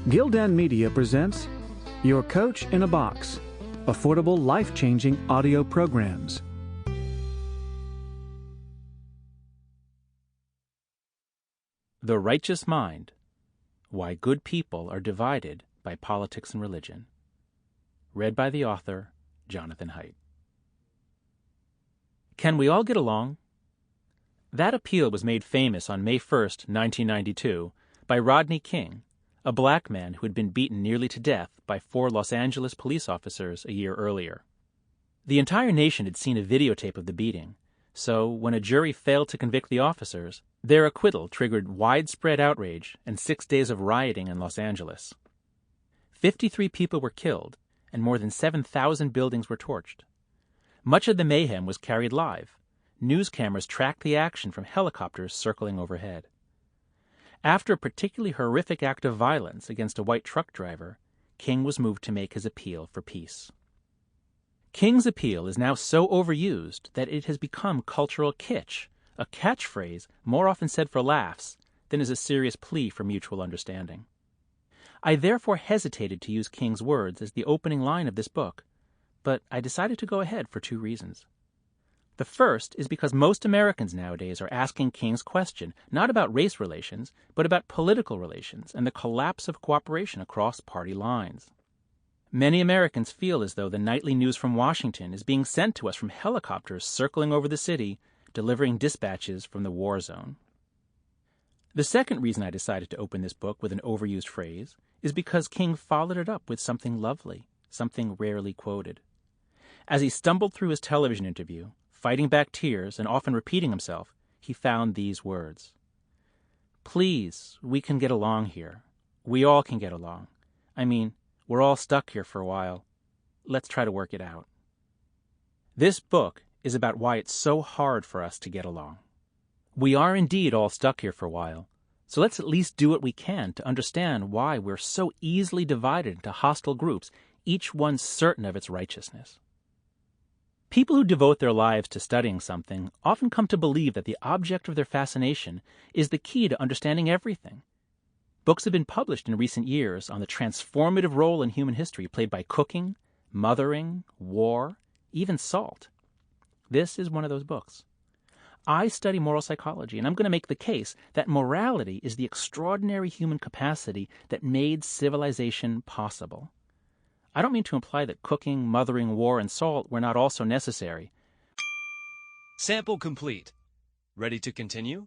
Gildan Media presents Your Coach in a Box, affordable, life-changing audio programs. The Righteous Mind: Why Good People Are Divided by Politics and Religion. Read by the author, Jonathan Haidt. Can we all get along? That appeal was made famous on May 1st, 1992, by Rodney King, a black man who had been beaten nearly to death by 4 Los Angeles police officers a year earlier. The entire nation had seen a videotape of the beating, so when a jury failed to convict the officers, their acquittal triggered widespread outrage and 6 days of rioting in Los Angeles. 53 people were killed, and more than 7,000 buildings were torched. Much of the mayhem was carried live. News cameras tracked the action from helicopters circling overhead. After a particularly horrific act of violence against a white truck driver, King was moved to make his appeal for peace. King's appeal is now so overused that it has become cultural kitsch, a catchphrase more often said for laughs than as a serious plea for mutual understanding. I therefore hesitated to use King's words as the opening line of this book, but I decided to go ahead for 2 reasons. The first is because most Americans nowadays are asking King's question not about race relations, but about political relations and the collapse of cooperation across party lines. Many Americans feel as though the nightly news from Washington is being sent to us from helicopters circling over the city, delivering dispatches from the war zone. The second reason I decided to open this book with an overused phrase is because King followed it up with something lovely, something rarely quoted. As he stumbled through his television interview, fighting back tears and often repeating himself, he found these words. Please, we can get along here. We all can get along. I mean, we're all stuck here for a while. Let's try to work it out. This book is about why it's so hard for us to get along. We are indeed all stuck here for a while, so let's at least do what we can to understand why we're so easily divided into hostile groups, each one certain of its righteousness. People who devote their lives to studying something often come to believe that the object of their fascination is the key to understanding everything. Books have been published in recent years on the transformative role in human history played by cooking, mothering, war, even salt. This is one of those books. I study moral psychology, and I'm going to make the case that morality is the extraordinary human capacity that made civilization possible. I don't mean to imply that cooking, mothering, war, and salt were not also necessary. Sample complete. Ready to continue?